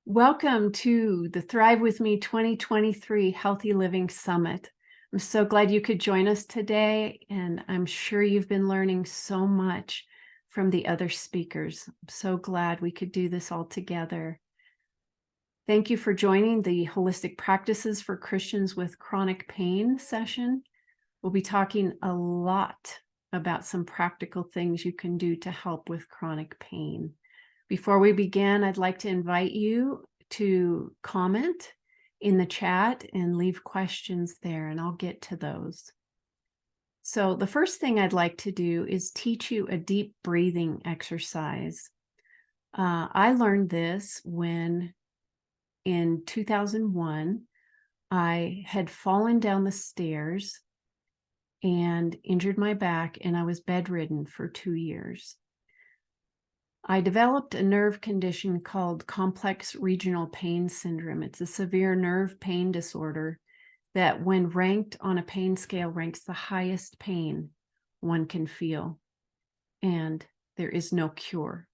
Welcome to the Thrive With Me 2023 Healthy Living Summit. I'm so glad you could join us today, and I'm sure you've been learning so much from the other speakers. I'm so glad we could do this all together. Thank you for joining the Holistic Practices for Christians with Chronic Pain session. We'll be talking a lot about some practical things you can do to help with chronic pain. Before we begin, I'd like to invite you to comment in the chat and leave questions there, and I'll get to those. So the first thing I'd like to do is teach you a deep breathing exercise. I learned this when in 2001, I had fallen down the stairs and injured my back, and I was bedridden for 2 years. I developed a nerve condition called complex regional pain syndrome. It's a severe nerve pain disorder that, when ranked on a pain scale, ranks the highest pain one can feel, and there is no cure.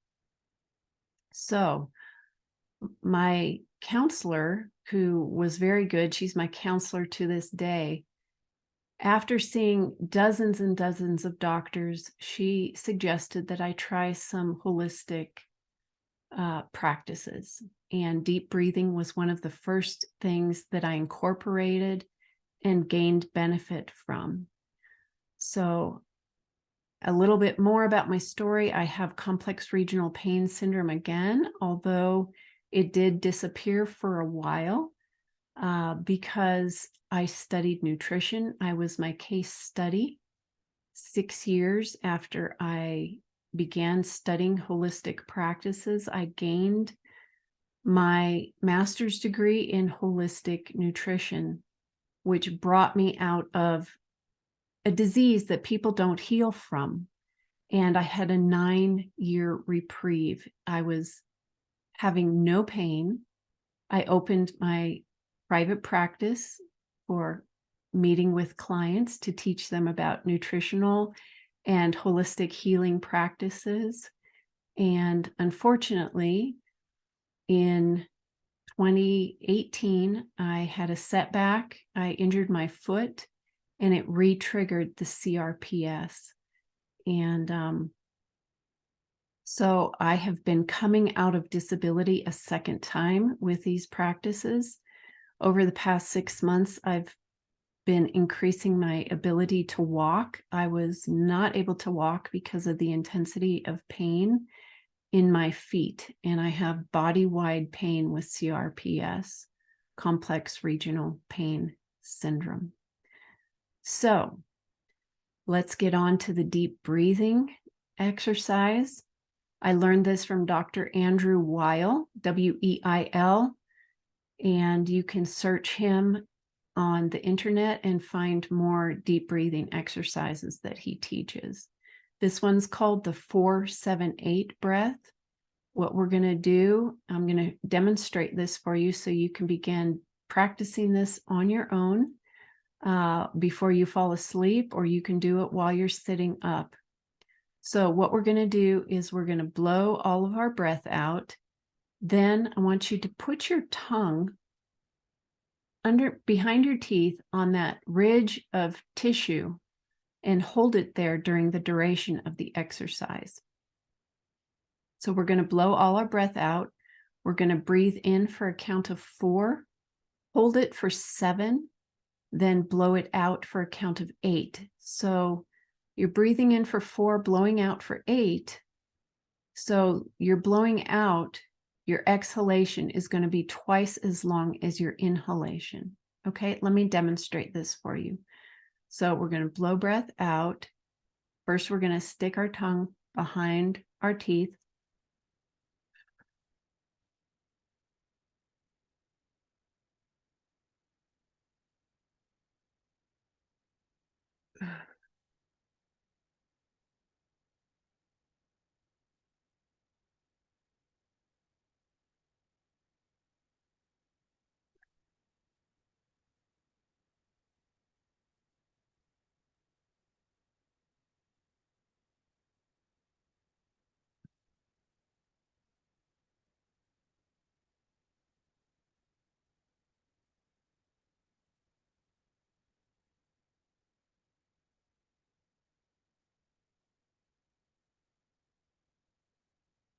So my counselor, who was very good, she's my counselor to this day, after seeing dozens and dozens of doctors, she suggested that I try some holistic practices. And deep breathing was one of the first things that I incorporated and gained benefit from. So a little bit more about my story. I have complex regional pain syndrome again, although it did disappear for a while. Because I studied nutrition. I was my case study 6 years after I began studying holistic practices. I gained my master's degree in holistic nutrition, which brought me out of a disease that people don't heal from. And I had a 9-year reprieve. I was having no pain. I opened my private practice for meeting with clients to teach them about nutritional and holistic healing practices. And unfortunately, in 2018, I had a setback. I injured my foot, and it re-triggered the CRPS. And so I have been coming out of disability a second time with these practices. Over the past 6 months, I've been increasing my ability to walk. I was not able to walk because of the intensity of pain in my feet, and I have body-wide pain with CRPS, complex regional pain syndrome. So let's get on to the deep breathing exercise. I learned this from Dr. Andrew Weil, W-E-I-L, and you can search him on the internet and find more deep breathing exercises that he teaches. This one's called the 4-7-8 breath. What we're going to do, I'm going to demonstrate this for you so you can begin practicing this on your own before you fall asleep, or you can do it while you're sitting up. So what we're going to do is we're going to blow all of our breath out. Then I want you to put your tongue behind your teeth on that ridge of tissue and hold it there during the duration of the exercise. So we're going to blow all our breath out. We're going to breathe in for a count of 4, hold it for 7, then blow it out for a count of 8. So you're breathing in for 4, blowing out for 8. So you're blowing out, your exhalation is going to be twice as long as your inhalation. Okay, let me demonstrate this for you. So we're going to blow breath out. First, we're going to stick our tongue behind our teeth.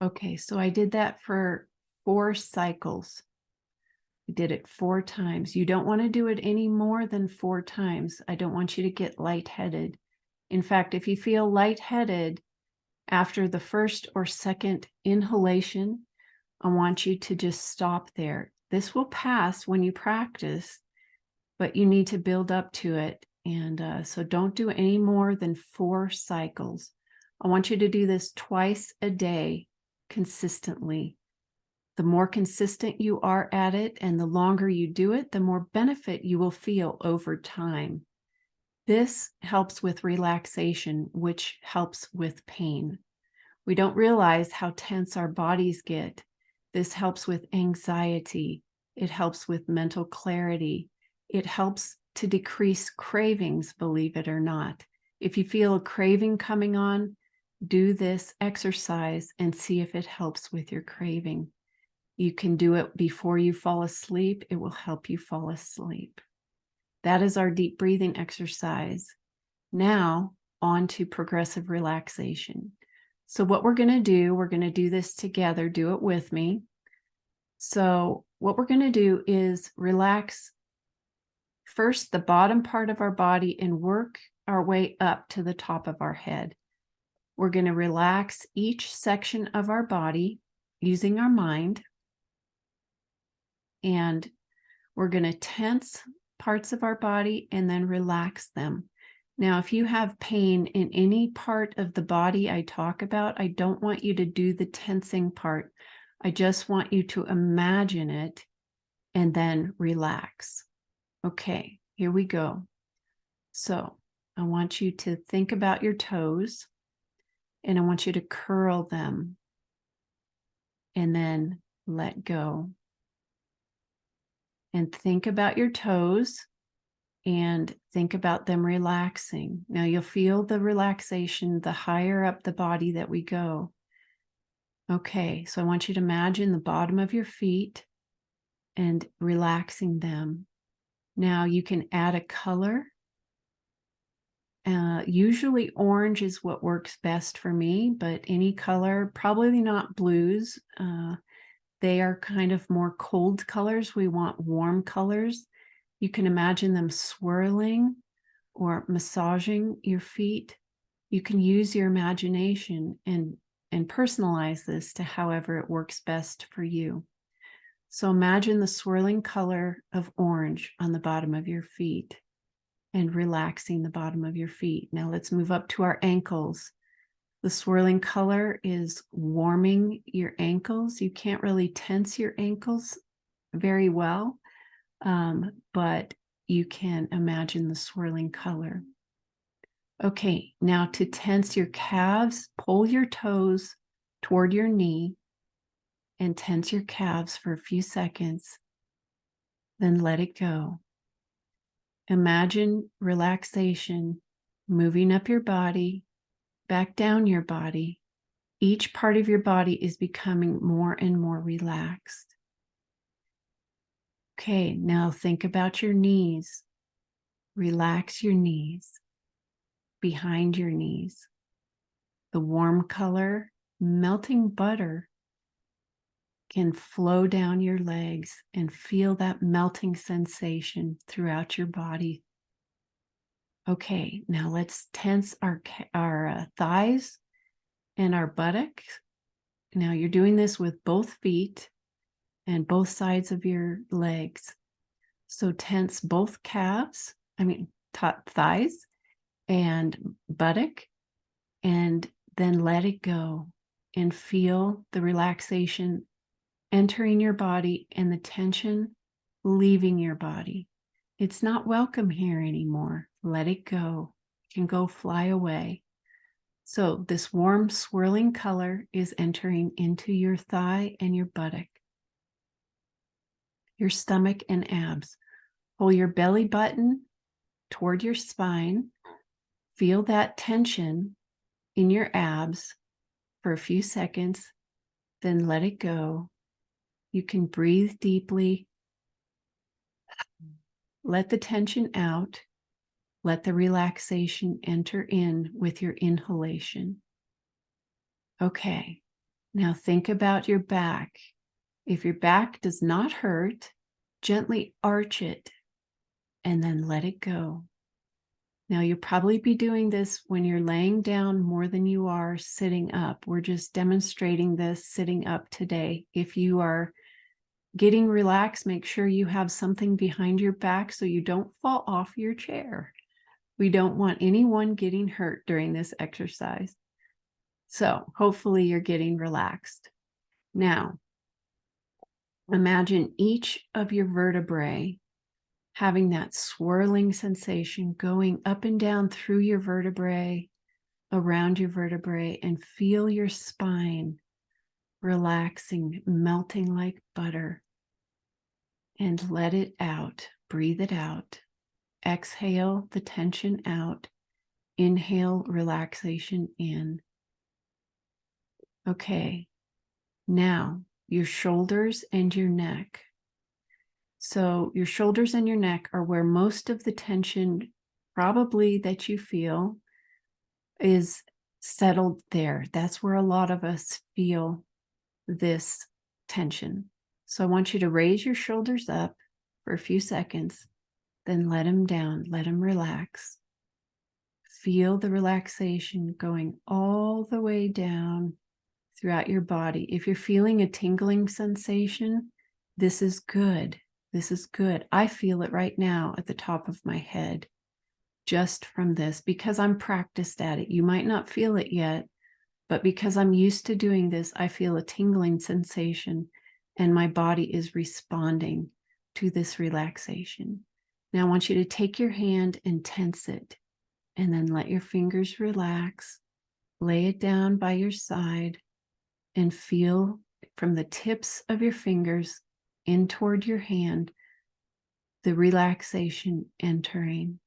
Okay, so I did that for 4 cycles. I did it 4 times. You don't want to do it any more than 4 times. I don't want you to get lightheaded. In fact, if you feel lightheaded after the first or second inhalation, I want you to just stop there. This will pass when you practice, but you need to build up to it. And so don't do any more than 4 cycles. I want you to do this twice a day consistently. The more consistent you are at it and the longer you do it, the more benefit you will feel over time. This helps with relaxation, which helps with pain. We don't realize how tense our bodies get. This helps with anxiety. It helps with mental clarity. It helps to decrease cravings, believe it or not. If you feel a craving coming on, do this exercise and see if it helps with your craving. You can do it before you fall asleep. It will help you fall asleep. That is our deep breathing exercise. Now, on to progressive relaxation. So what we're going to do this together. Do it with me. So what we're going to do is relax first the bottom part of our body and work our way up to the top of our head. We're going to relax each section of our body using our mind. And we're going to tense parts of our body and then relax them. Now, if you have pain in any part of the body I talk about, I don't want you to do the tensing part. I just want you to imagine it and then relax. Okay, here we go. So I want you to think about your toes and I want you to curl them and then let go. And think about your toes and think about them relaxing. Now you'll feel the relaxation the higher up the body that we go. Okay, so I want you to imagine the bottom of your feet and relaxing them. Now you can add a color. Usually orange is what works best for me, but any color, probably not blues. They are kind of more cold colors. We want warm colors. You can imagine them swirling or massaging your feet. You can use your imagination and personalize this to however it works best for you. So imagine the swirling color of orange on the bottom of your feet and relaxing the bottom of your feet. Now let's move up to our ankles. The swirling color is warming your ankles. You can't really tense your ankles very well, but you can imagine the swirling color. Okay, now to tense your calves, pull your toes toward your knee and tense your calves for a few seconds, then let it go. Imagine relaxation moving up your body, back down your body. Each part of your body is becoming more and more relaxed. Okay, now think about your knees. Relax your knees, behind your knees. The warm color, melting butter, can flow down your legs and feel that melting sensation throughout your body. Okay, now let's tense our thighs and our buttocks. Now you're doing this with both feet and both sides of your legs. So tense both calves, thighs and buttock, and then let it go and feel the relaxation entering your body and the tension leaving your body. It's not welcome here anymore. Let it go. It can go fly away. So this warm swirling color is entering into your thigh and your buttock, your stomach and abs. Pull your belly button toward your spine. Feel that tension in your abs for a few seconds, then let it go. You can breathe deeply. Let the tension out. Let the relaxation enter in with your inhalation. Okay, Now think about your back. If your back does not hurt, gently arch it and then let it go. Now you'll probably be doing this when you're laying down more than you are sitting up. We're just demonstrating this sitting up today. If you are getting relaxed, make sure you have something behind your back so you don't fall off your chair. We don't want anyone getting hurt during this exercise. So hopefully you're getting relaxed. Now, imagine each of your vertebrae having that swirling sensation going up and down through your vertebrae, around your vertebrae, and feel your spine relaxing, melting like butter. And let it out. Breathe it out. Exhale the tension out. Inhale relaxation in. Okay, now your shoulders and your neck. So your shoulders and your neck are where most of the tension probably that you feel is settled there. That's where a lot of us feel this tension. So I want you to raise your shoulders up for a few seconds, then let them down, let them relax. Feel the relaxation going all the way down throughout your body. If you're feeling a tingling sensation, this is good. This is good. I feel it right now at the top of my head, just from this, because I'm practiced at it. You might not feel it yet, but because I'm used to doing this, I feel a tingling sensation and my body is responding to this relaxation. Now I want you to take your hand and tense it, and then let your fingers relax. Lay it down by your side and feel from the tips of your fingers in toward your hand, the relaxation entering.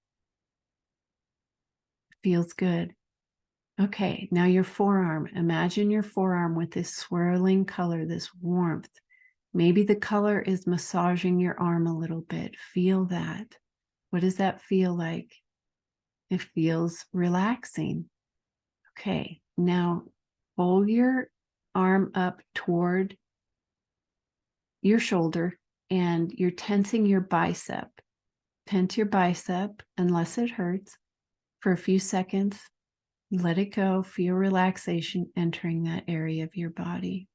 Feels good. Okay, now your forearm. Imagine your forearm with this swirling color, this warmth. Maybe the color is massaging your arm a little bit. Feel that. What does that feel like? It feels relaxing. Okay, now pull your arm up toward your shoulder and you're tensing your bicep. Tense your bicep unless it hurts for a few seconds. Let it go. Feel relaxation entering that area of your body.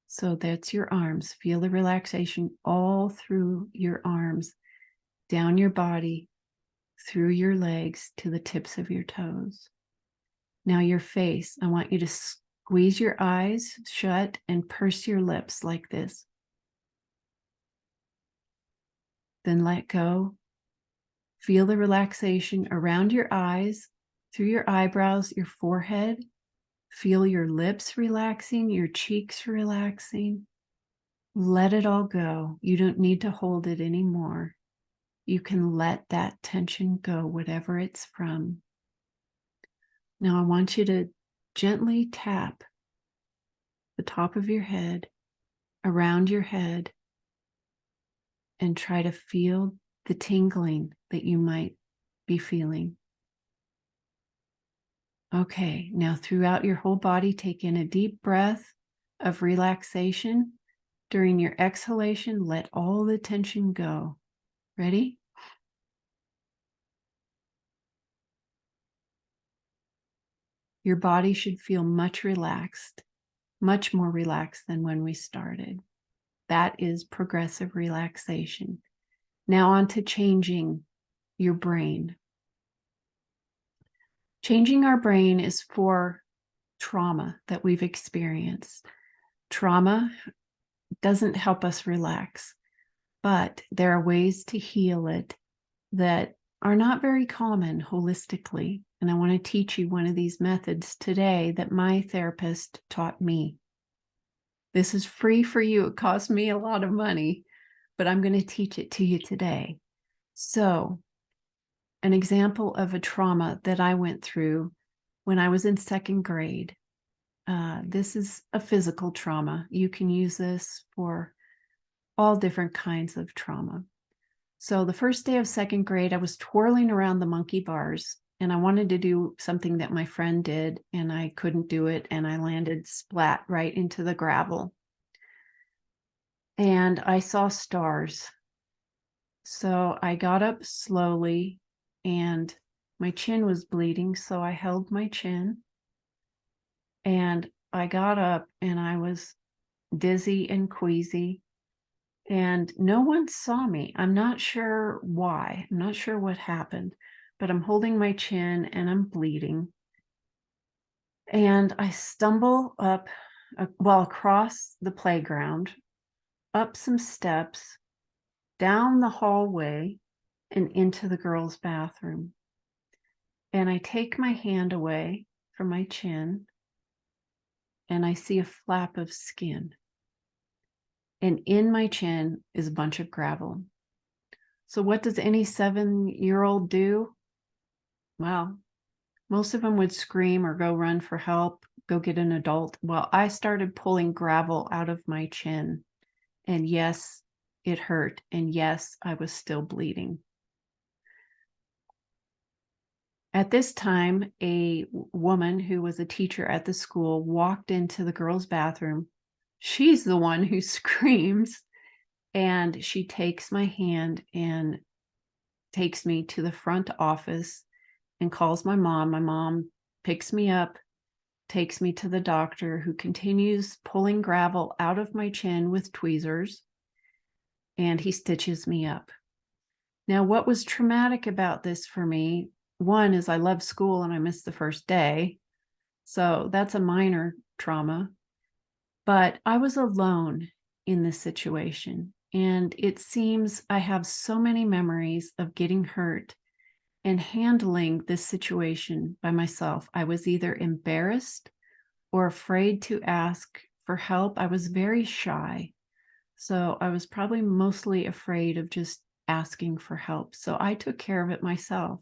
So that's your arms. Feel the relaxation all through your arms, down your body, through your legs to the tips of your toes. Now your face. I want you to squeeze your eyes shut and purse your lips like this. Then let go. Feel the relaxation around your eyes, through your eyebrows, your forehead. Feel your lips relaxing, your cheeks relaxing. Let it all go. You don't need to hold it anymore. You can let that tension go, whatever it's from. Now I want you to gently tap the top of your head, around your head, and try to feel the tingling that you might be feeling. Okay, now throughout your whole body, take in a deep breath of relaxation. During your exhalation, let all the tension go. Ready? Your body should feel much relaxed, much more relaxed than when we started. That is progressive relaxation. Now on to changing your brain. Changing our brain is for trauma that we've experienced. Trauma doesn't help us relax, but there are ways to heal it that are not very common holistically. And I want to teach you one of these methods today that my therapist taught me. This is free for you. It cost me a lot of money, but I'm going to teach it to you today. So, an example of a trauma that I went through when I was in second grade. This is a physical trauma. You can use this for all different kinds of trauma. So the first day of second grade, I was twirling around the monkey bars and I wanted to do something that my friend did, and I couldn't do it, and I landed splat right into the gravel. And I saw stars. So I got up slowly, and my chin was bleeding, so I held my chin. And I got up, and I was dizzy and queasy, and no one saw me. I'm not sure why. I'm not sure what happened, but I'm holding my chin and I'm bleeding. And I stumble up, across the playground, up some steps, down the hallway, and into the girls' bathroom. And I take my hand away from my chin, and I see a flap of skin. And in my chin is a bunch of gravel. So what does any 7-year-old do? Well, most of them would scream or go run for help, go get an adult. Well, I started pulling gravel out of my chin. And yes, it hurt. And yes, I was still bleeding. At this time, a woman who was a teacher at the school walked into the girls' bathroom. She's the one who screams, and she takes my hand and takes me to the front office and calls my mom. My mom picks me up, takes me to the doctor, who continues pulling gravel out of my chin with tweezers, and he stitches me up. Now, what was traumatic about this for me, one is I love school and I missed the first day. So that's a minor trauma. But I was alone in this situation. And it seems I have so many memories of getting hurt and handling this situation by myself. I was either embarrassed or afraid to ask for help. I was very shy. So I was probably mostly afraid of just asking for help. So I took care of it myself.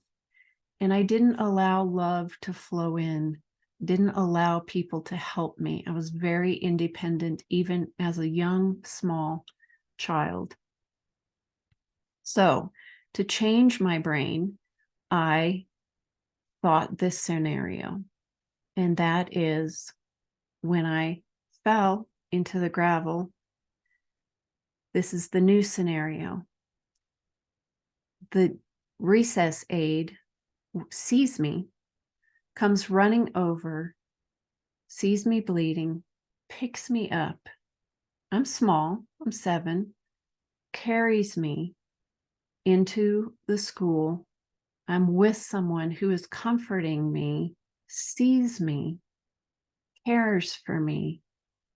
And I didn't allow love to flow in, didn't allow people to help me. I was very independent, even as a young, small child. So to change my brain, I thought this scenario, and that is when I fell into the gravel, this is the new scenario. The recess aide sees me, comes running over, sees me bleeding, picks me up. I'm small, I'm 7, carries me into the school. I'm with someone who is comforting me, sees me, cares for me,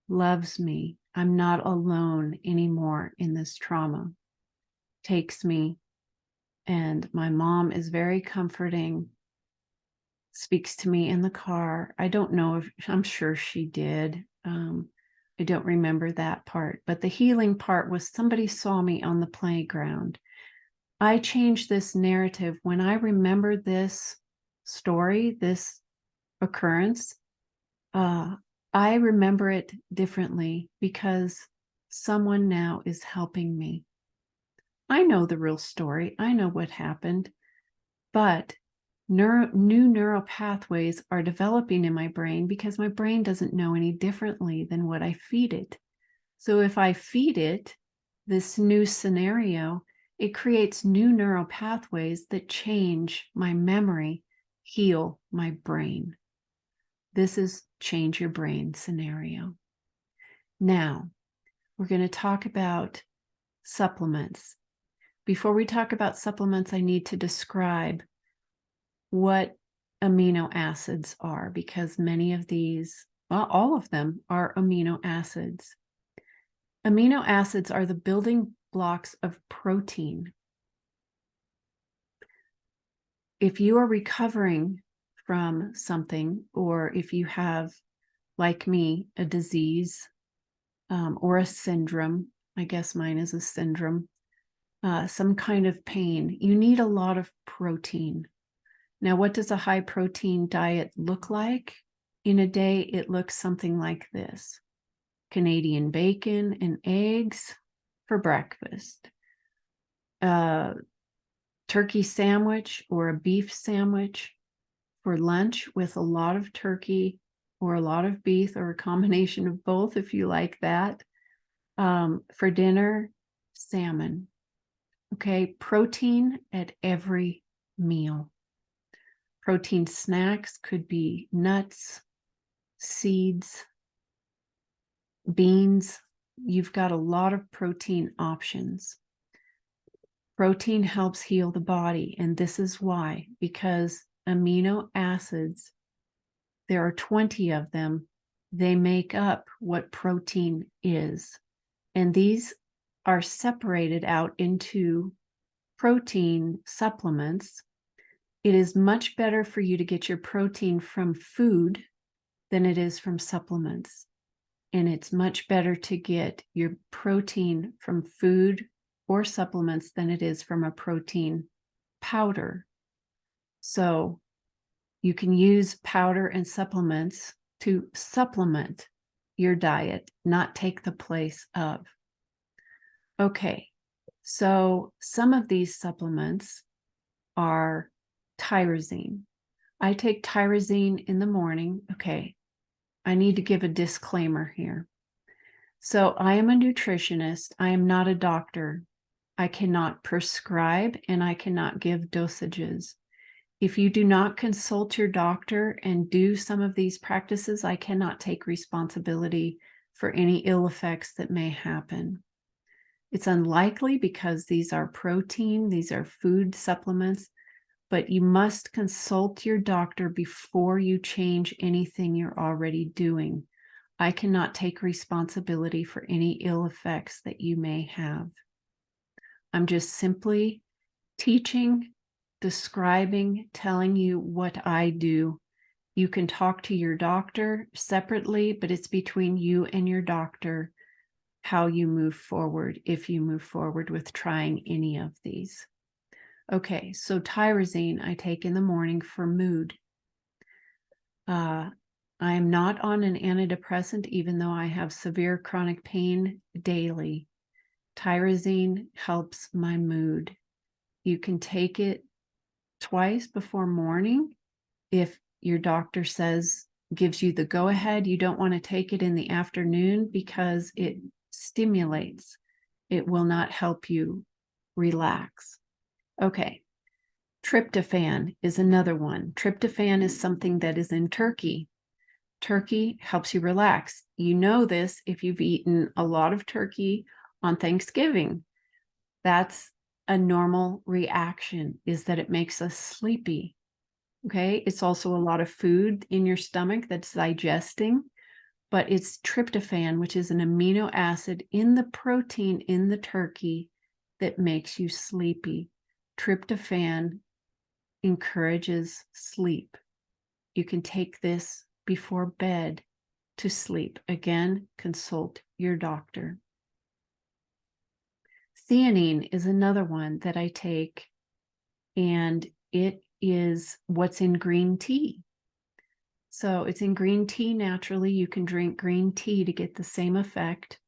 loves me. I'm not alone anymore in this trauma. Takes me, and my mom is very comforting, speaks to me in the car. I don't know if, I'm sure she did. I don't remember that part, but the healing part was somebody saw me on the playground. I changed this narrative when I remember this story, this occurrence. I remember it differently because someone now is helping me. I know the real story. I know what happened, but new neural pathways are developing in my brain because my brain doesn't know any differently than what I feed it. So if I feed it this new scenario, it creates new neural pathways that change my memory, heal my brain. This is change your brain scenario. Now, we're going to talk about supplements. Before we talk about supplements, I need to describe what amino acids are, because many of these, well, all of them are amino acids. Amino acids are the building blocks of protein. If you are recovering from something, or if you have, like me, a disease or a syndrome, I guess mine is a syndrome, some kind of pain, you need a lot of protein. Now, what does a high protein diet look like? In a day, it looks something like this: Canadian bacon and eggs for breakfast, a turkey sandwich or a beef sandwich for lunch with a lot of turkey or a lot of beef or a combination of both if you like that. For dinner, salmon. Okay, protein at every meal. Protein snacks could be nuts, seeds, beans. You've got a lot of protein options. Protein helps heal the body, and this is why, because amino acids, there are 20 of them, they make up what protein is. And these are separated out into protein supplements. It is much better for you to get your protein from food than it is from supplements. And it's much better to get your protein from food or supplements than it is from a protein powder. So you can use powder and supplements to supplement your diet, not take the place of. Okay, so some of these supplements are tyrosine. I take tyrosine in the morning. Okay, I need to give a disclaimer here. So I am a nutritionist. I am not a doctor. I cannot prescribe and I cannot give dosages. If you do not consult your doctor and do some of these practices, I cannot take responsibility for any ill effects that may happen. It's unlikely because these are protein, these are food supplements, but you must consult your doctor before you change anything you're already doing. I cannot take responsibility for any ill effects that you may have. I'm just simply teaching, describing, telling you what I do. You can talk to your doctor separately, but it's between you and your doctor how you move forward, if you move forward with trying any of these. Okay, so tyrosine I take in the morning for mood. I am not on an antidepressant, even though I have severe chronic pain daily. Tyrosine helps my mood. You can take it twice before morning. If your doctor gives you the go ahead, you don't want to take it in the afternoon because it stimulates. It will not help you relax. Okay. Tryptophan is another one. Tryptophan is something that is in turkey. Turkey helps you relax. You know this if you've eaten a lot of turkey on Thanksgiving. That's a normal reaction, is that it makes us sleepy. Okay, it's also a lot of food in your stomach that's digesting, but it's tryptophan, which is an amino acid in the protein in the turkey that makes you sleepy. Tryptophan encourages sleep. You can take this before bed to sleep. Again, consult your doctor. Theanine is another one that I take, and it is what's in green tea. So it's in green tea naturally. You can drink green tea to get the same effect.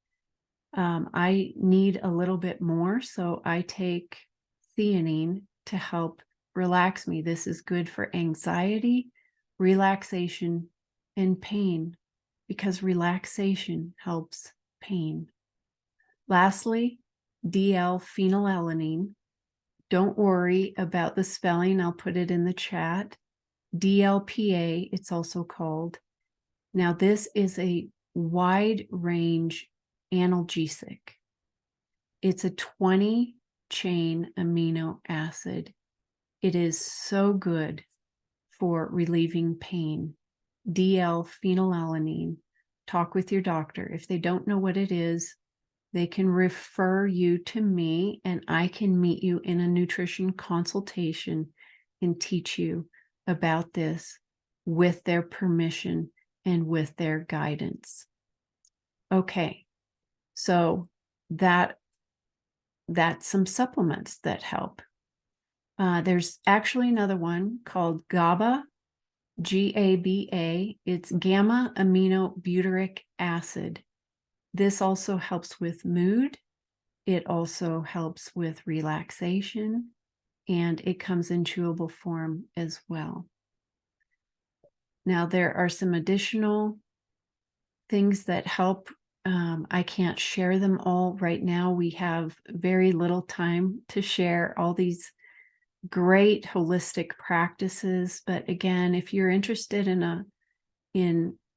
I need a little bit more, so I take theanine to help relax me. This is good for anxiety, relaxation, and pain, because relaxation helps pain. Lastly, DL-phenylalanine. Don't worry about the spelling. I'll put it in the chat. DLPA, it's also called. Now, this is a wide range analgesic. It's a 20-chain amino acid. It is so good for relieving pain. DL-phenylalanine. Talk with your doctor. If they don't know what it is, they can refer you to me, and I can meet you in a nutrition consultation and teach you about this with their permission and with their guidance. Okay, so that's some supplements that help. There's actually another one called GABA, GABA. It's gamma aminobutyric acid. This also helps with mood. It also helps with relaxation, and it comes in chewable form as well. Now, there are some additional things that help. I can't share them all right now. We have very little time to share all these great holistic practices. But again, if you're interested in a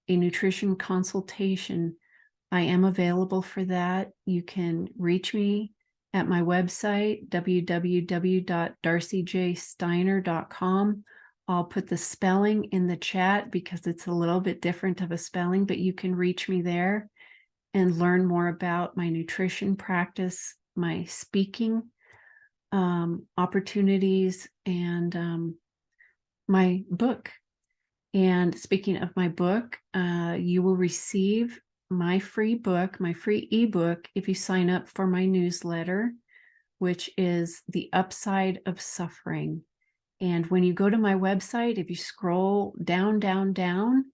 nutrition consultation, I am available for that. You can reach me at my website, www.darcijsteiner.com. I'll put the spelling in the chat because it's a little bit different of a spelling, but you can reach me there and learn more about my nutrition practice, my speaking opportunities, and my book. And speaking of my book, you will receive my free book, my free ebook, if you sign up for my newsletter, which is The Upside of Suffering. And when you go to my website, if you scroll down, down, down,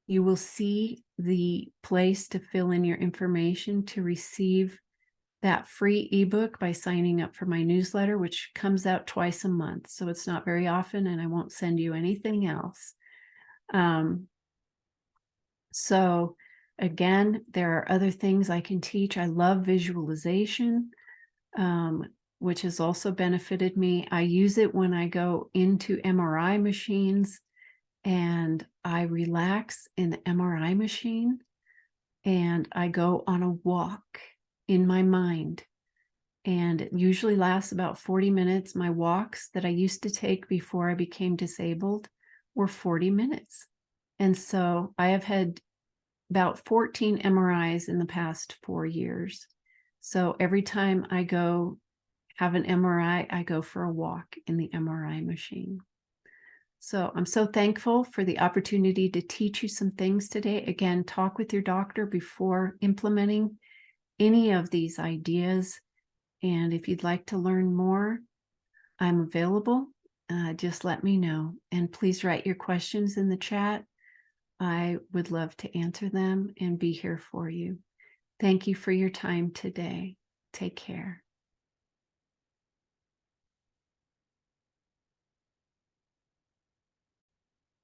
you will see the place to fill in your information to receive that free ebook by signing up for my newsletter, which comes out twice a month. So it's not very often, and I won't send you anything else. So again, there are other things I can teach. I love visualization, which has also benefited me. I use it when I go into MRI machines and I relax in the MRI machine and I go on a walk in my mind. And it usually lasts about 40 minutes. My walks that I used to take before I became disabled were 40 minutes. And so I have had about 14 MRIs in the past 4 years. So every time I go have an MRI, I go for a walk in the MRI machine. So I'm so thankful for the opportunity to teach you some things today. Again, talk with your doctor before implementing any of these ideas. And if you'd like to learn more, I'm available. Just let me know. And please write your questions in the chat. I would love to answer them and be here for you. Thank you for your time today. Take care.